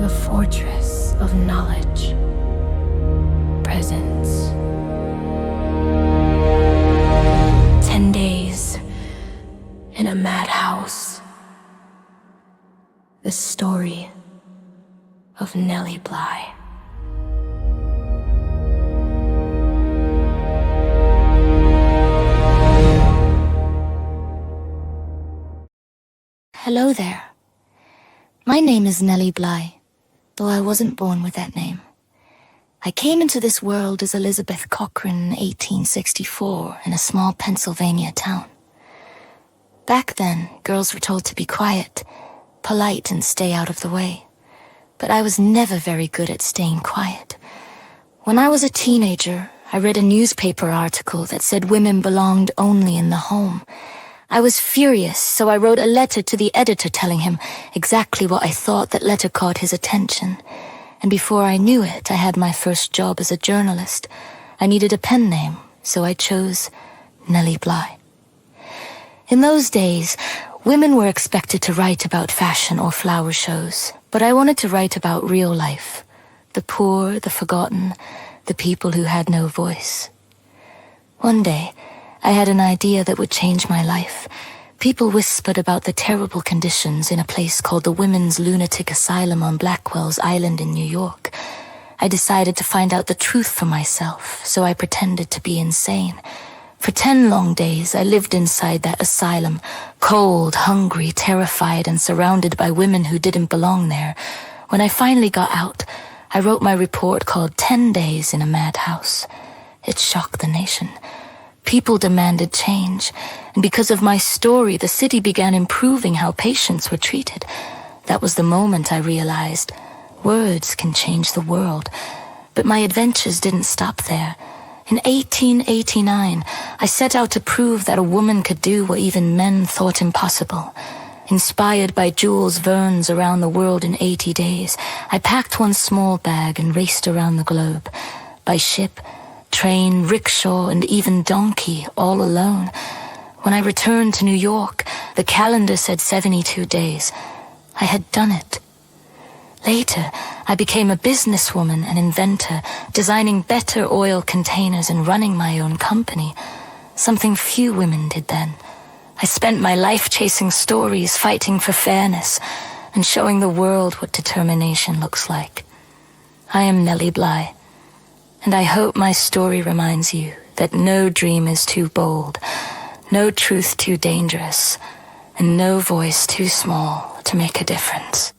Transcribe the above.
the fortress of knowledge, presence. 10 days in a madhouse. The story of Nellie Bly. Hello there. My name is Nellie Bly, though I wasn't born with that name. I came into this world as Elizabeth Cochrane in 1864 in a small Pennsylvania town. Back then, girls were told to be quiet, polite, and stay out of the way. But I was never very good at staying quiet. When I was a teenager, I read a newspaper article that said women belonged only in the home. I was furious, so I wrote a letter to the editor telling him exactly what I thought. That letter caught his attention. And before I knew it, I had my first job as a journalist. I needed a pen name, so I chose Nellie Bly. In those days, women were expected to write about fashion or flower shows, but I wanted to write about real life. The poor, the forgotten, the people who had no voice. One day, I had an idea that would change my life. People whispered about the terrible conditions in a place called the Women's Lunatic Asylum on Blackwell's Island in New York. I decided to find out the truth for myself, so I pretended to be insane. For 10 long days, I lived inside that asylum, cold, hungry, terrified, and surrounded by women who didn't belong there. When I finally got out, I wrote my report called 10 Days in a Madhouse. It shocked the nation. People demanded change, and because of my story, the city began improving how patients were treated. That was the moment I realized words can change the world. But my adventures didn't stop there. In 1889, I set out to prove that a woman could do what even men thought impossible. Inspired by Jules Verne's Around the World in 80 Days, I packed one small bag and raced around the globe. By ship, train, rickshaw, and even donkey, all alone. When I returned to New York, the calendar said 72 days. I had done it. Later, I became a businesswoman and inventor, designing better oil containers and running my own company. Something few women did then. I spent my life chasing stories, fighting for fairness, and showing the world what determination looks like. I am Nellie Bly. And I hope my story reminds you that no dream is too bold, no truth too dangerous, and no voice too small to make a difference.